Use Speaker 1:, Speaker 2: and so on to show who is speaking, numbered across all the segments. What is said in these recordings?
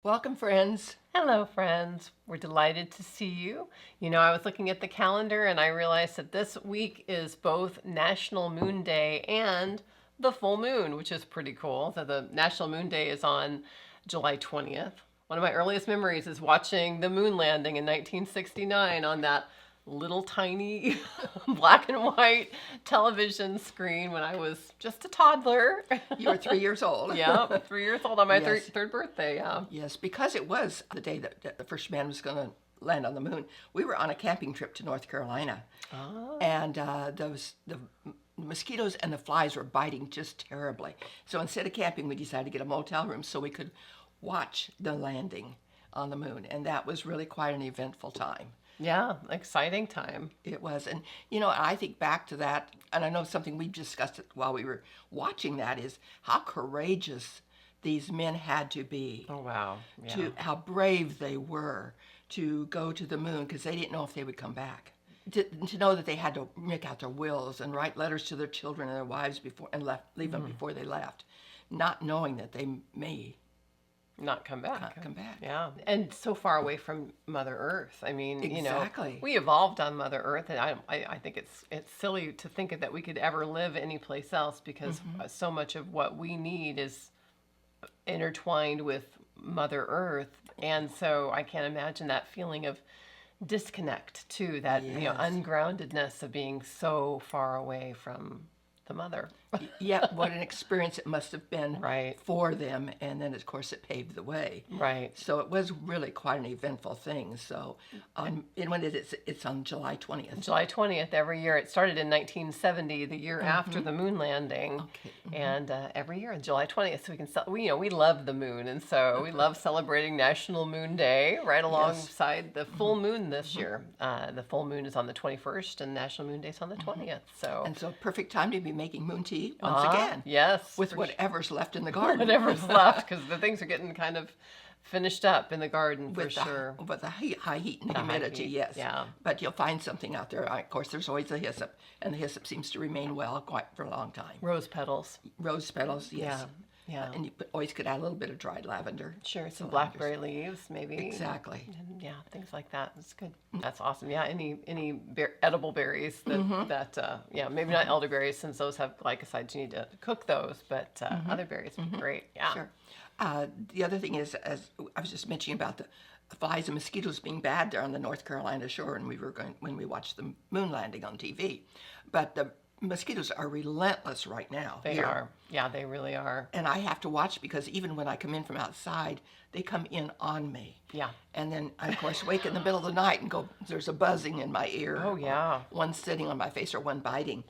Speaker 1: Welcome, friends.
Speaker 2: Hello, friends. We're delighted to see you. I was looking at the calendar and I realized that this week is both National Moon Day and the full moon, which is pretty cool. So, the National Moon Day is on July 20th. One of my earliest memories is watching the moon landing in 1969 on that little tiny black and white television screen when I was just a toddler.
Speaker 1: You were 3 years old.
Speaker 2: Yeah, 3 years old on my
Speaker 1: Yes.
Speaker 2: third birthday. Yeah.
Speaker 1: Yes, because it was the day that the first man was going to land on the moon. We were on a camping trip to North Carolina, and the mosquitoes and the flies were biting just terribly. So instead of camping, we decided to get a motel room so we could watch the landing on the moon, and that was really quite an eventful time.
Speaker 2: Yeah, exciting time.
Speaker 1: It was. And, I think back to that, and I know something we discussed while we were watching that is how courageous these men had to be,
Speaker 2: Oh, wow. Yeah.
Speaker 1: to how brave they were to go to the moon because they didn't know if they would come back. To know that they had to make out their wills and write letters to their children and their wives before and leave them before they left, not knowing that they may
Speaker 2: Not come back.
Speaker 1: not come back.
Speaker 2: Yeah. And so far away from Mother Earth. I mean,
Speaker 1: Exactly.
Speaker 2: we evolved on Mother Earth, and I think it's silly to think that we could ever live anyplace else because so much of what we need is intertwined with Mother Earth. And so I can't imagine that feeling of disconnect too, that
Speaker 1: Yes.
Speaker 2: ungroundedness of being so far away from the mother.
Speaker 1: Yet, what an experience it must have been
Speaker 2: Right.
Speaker 1: for them. And then, of course, it paved the way.
Speaker 2: Right.
Speaker 1: So it was really quite an eventful thing. So, and when it's on July 20th.
Speaker 2: July 20th every year. It started in 1970, the year after the moon landing.
Speaker 1: Okay.
Speaker 2: And every year on July 20th, so we can, we love the moon. And so we love celebrating National Moon Day right alongside the full moon this year. The full moon is on the 21st and National Moon Day is on the 20th. So,
Speaker 1: And so, perfect time to be making moon tea once again.
Speaker 2: yes.
Speaker 1: With
Speaker 2: for
Speaker 1: whatever's left in the garden.
Speaker 2: whatever's left, because the things are getting kind of finished up in the garden for
Speaker 1: With
Speaker 2: sure.
Speaker 1: with the high heat and
Speaker 2: high
Speaker 1: humidity,
Speaker 2: heat,
Speaker 1: yes.
Speaker 2: yeah.
Speaker 1: But you'll find something out there. Of course, there's always the hyssop, and the hyssop seems to remain well quite for a long time.
Speaker 2: Rose petals.
Speaker 1: Rose petals, yes.
Speaker 2: Yeah.
Speaker 1: And you always could add a little bit of dried lavender.
Speaker 2: Sure, some
Speaker 1: So
Speaker 2: blackberry leaves, maybe.
Speaker 1: Exactly.
Speaker 2: And yeah, things like that. That's good. That's awesome. Yeah, any edible berries that maybe not elderberries since those have glycosides. You need to cook those, but other berries would be great. Yeah.
Speaker 1: Sure. The other thing is, as I was just mentioning about the flies and mosquitoes being bad there on the North Carolina shore, and when we watched the moon landing on TV, but the mosquitoes are relentless right now.
Speaker 2: They
Speaker 1: here.
Speaker 2: are. Yeah, they really are.
Speaker 1: And I have to watch because even when I come in from outside, they come in on me.
Speaker 2: Yeah.
Speaker 1: And then I, of course, wake in the middle of the night and go, there's a buzzing in my ear.
Speaker 2: Oh, yeah.
Speaker 1: Or one sitting on my face or one biting.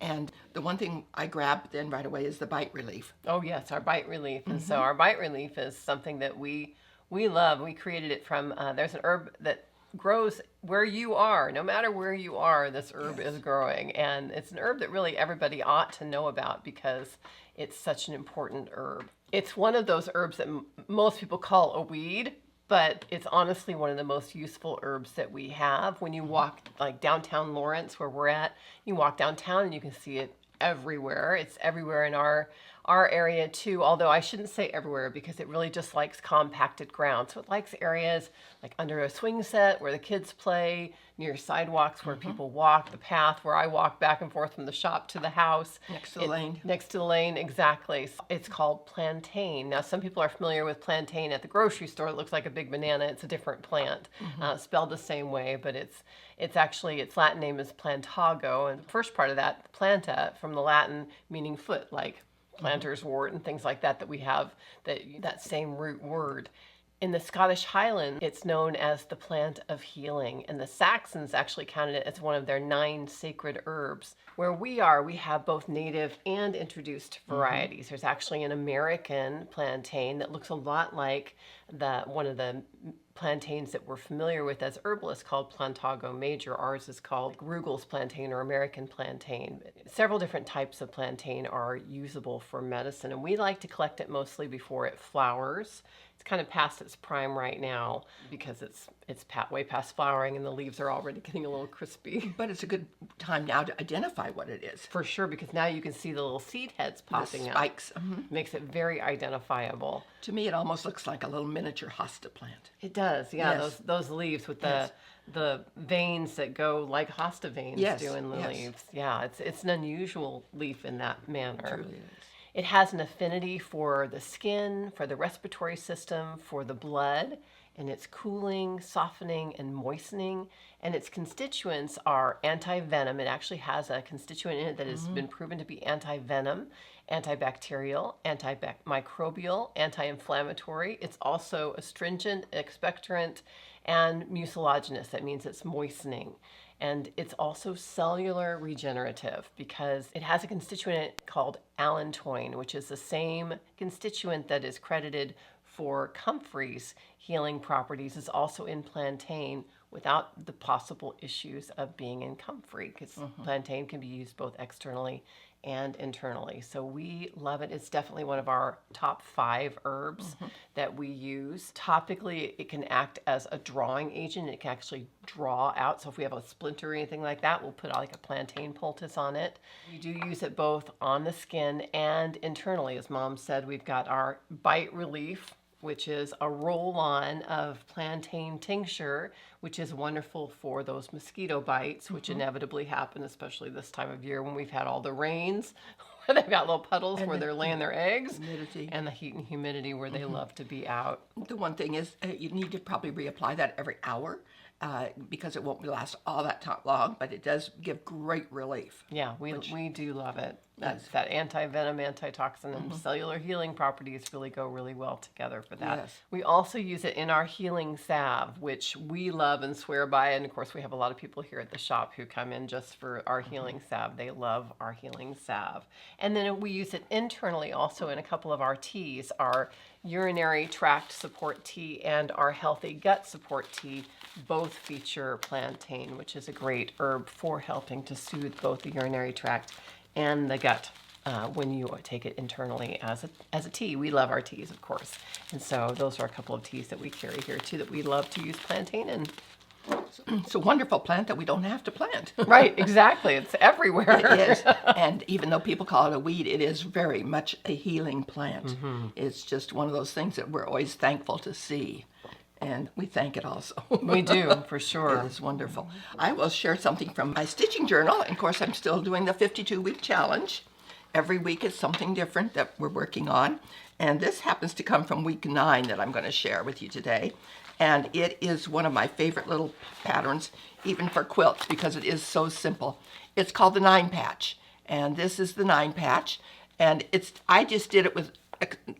Speaker 1: And the one thing I grab then right away is the bite relief.
Speaker 2: Oh yes, our bite relief. And so our bite relief is something that we love. We created it from there's an herb that grows where you are. No matter where you are, this herb is growing, and it's an herb that really everybody ought to know about because it's such an important herb. It's one of those herbs that most people call a weed, but it's honestly one of the most useful herbs that we have. When you walk like downtown Lawrence, where we're at, you walk downtown and you can see it everywhere. It's everywhere in our area too, although I shouldn't say everywhere because it really just likes compacted ground. So it likes areas like under a swing set where the kids play, near sidewalks where people walk, the path where I walk back and forth from the shop to the house.
Speaker 1: Next to the lane.
Speaker 2: Next to the lane, exactly. It's called plantain. Now, some people are familiar with plantain at the grocery store. It looks like a big banana. It's a different plant, spelled the same way, but it's actually, its Latin name is plantago, and the first part of that, planta, from the Latin meaning foot, like planter's wort and things like that we have, that same root word. In the Scottish Highlands, it's known as the plant of healing, and the Saxons actually counted it as one of their 9 sacred herbs. Where we are, we have both native and introduced varieties. There's actually an American plantain that looks a lot like one of the plantains that we're familiar with as herbalists called Plantago major. Ours is called Rugel's plantain or American plantain. Several different types of plantain are usable for medicine, and we like to collect it mostly before it flowers. kind of past its prime right now because it's way past flowering and the leaves are already getting a little crispy.
Speaker 1: But it's a good time now to identify what it is.
Speaker 2: For sure, because now you can see the little seed heads popping
Speaker 1: The
Speaker 2: up.
Speaker 1: spikes.
Speaker 2: Makes it very identifiable.
Speaker 1: To me, it almost looks like a little miniature hosta plant.
Speaker 2: It does, yeah.
Speaker 1: Yes.
Speaker 2: Those leaves with
Speaker 1: Yes.
Speaker 2: the veins that go like hosta veins
Speaker 1: Yes,
Speaker 2: do in the
Speaker 1: yes.
Speaker 2: leaves. Yeah, it's an unusual leaf in that manner.
Speaker 1: It truly is.
Speaker 2: It has an affinity for the skin, for the respiratory system, for the blood, and it's cooling, softening, and moistening. And its constituents are anti-venom. It actually has a constituent in it that has been proven to be anti-venom, antibacterial, antimicrobial, anti-inflammatory. It's also astringent, expectorant, and mucilaginous. That means it's moistening. And it's also cellular regenerative because it has a constituent called allantoin, which is the same constituent that is credited for comfrey's healing properties, is also in plantain without the possible issues of being in comfrey, because plantain can be used both externally and internally. So we love it. It's definitely one of our top 5 herbs that we use. Topically, it can act as a drawing agent. It can actually draw out. So if we have a splinter or anything like that, we'll put like a plantain poultice on it. We do use it both on the skin and internally. As Mom said, we've got our bite relief, which is a roll-on of plantain tincture, which is wonderful for those mosquito bites, which inevitably happen, especially this time of year when we've had all the rains, where they've got little puddles where they're laying their eggs,
Speaker 1: Humidity.
Speaker 2: and the heat and humidity where they love to be out.
Speaker 1: The one thing is you need to probably reapply that every hour because it won't last all that time long, but it does give great relief.
Speaker 2: Yeah, we do love it. That anti-venom, antitoxin, and cellular healing properties really go really well together for that.
Speaker 1: Yes.
Speaker 2: We also use it in our healing salve, which we love and swear by. And of course, we have a lot of people here at the shop who come in just for our healing salve. They love our healing salve. And then we use it internally also in a couple of our teas, our urinary tract support tea and our healthy gut support tea. Both feature plantain, which is a great herb for helping to soothe both the urinary tract and the gut when you take it internally as a tea. We love our teas, of course. And so those are a couple of teas that we carry here too that we love to use plantain in.
Speaker 1: It's a wonderful plant that we don't have to plant.
Speaker 2: Right, exactly. It's everywhere.
Speaker 1: It is. And even though people call it a weed, it is very much a healing plant. It's just one of those things that we're always thankful to see. And we thank it also.
Speaker 2: We do, for sure.
Speaker 1: It is wonderful. I will share something from my stitching journal. And of course, I'm still doing the 52-week challenge. Every week is something different that we're working on. And this happens to come from week 9 that I'm going to share with you today. And it is one of my favorite little patterns, even for quilts, because it is so simple. It's called the 9 patch. And this is the 9 patch. And I just did it with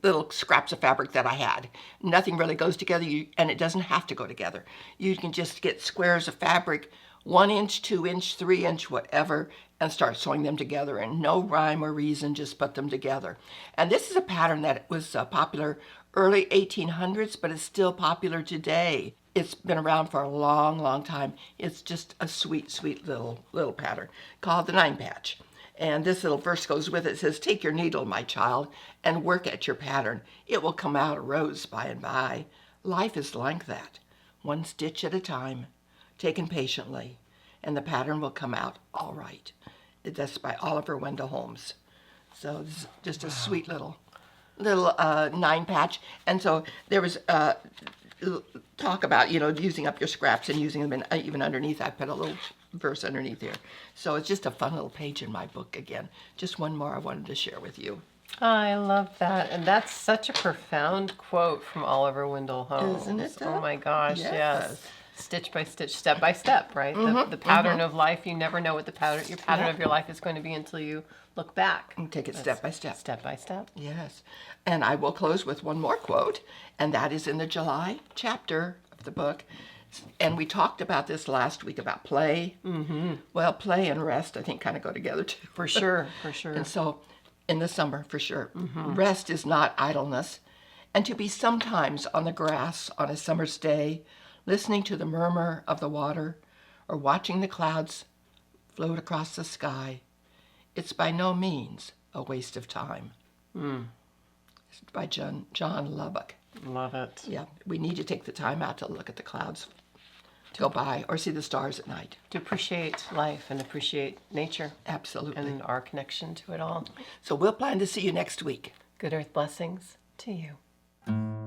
Speaker 1: little scraps of fabric that I had. Nothing really goes together, and it doesn't have to go together. You can just get squares of fabric, 1 inch, 2 inch, 3 inch, whatever, and start sewing them together. And no rhyme or reason, just put them together. And this is a pattern that was popular early 1800s, but it's still popular today. It's been around for a long, long time. It's just a sweet, sweet little pattern called the 9 patch. And this little verse goes with it. It says, "Take your needle, my child, and work at your pattern. It will come out a rose by and by. Life is like that, 1 stitch at a time, taken patiently, and the pattern will come out all right." That's by Oliver Wendell Holmes. So this is just a sweet little 9 patch. And so there was talk about, using up your scraps and using them, and even underneath, I put a little verse underneath here. So it's just a fun little page in my book again. Just one more I wanted to share with you.
Speaker 2: I love that. And that's such a profound quote from Oliver Wendell Holmes.
Speaker 1: Isn't it?
Speaker 2: Oh my gosh, yes.
Speaker 1: Yes.
Speaker 2: Stitch by stitch, step by step, right? The pattern of life, you never know what your pattern of your life is going to be until you look back.
Speaker 1: And take it step by step.
Speaker 2: Step by step.
Speaker 1: Yes. And I will close with one more quote, and that is in the July chapter of the book. And we talked about this last week about play. Well, play and rest, I think, kind of go together too.
Speaker 2: For sure, for sure.
Speaker 1: And so in the summer, for sure, rest is not idleness. And to be sometimes on the grass on a summer's day, listening to the murmur of the water or watching the clouds float across the sky, it's by no means a waste of time. It's by John Lubbock.
Speaker 2: Love it.
Speaker 1: Yeah, we need to take the time out to look at the clouds go by or see the stars at night.
Speaker 2: To appreciate life and appreciate nature
Speaker 1: Absolutely.
Speaker 2: and our connection to it all.
Speaker 1: So we'll plan to see you next week.
Speaker 2: Good earth blessings to you.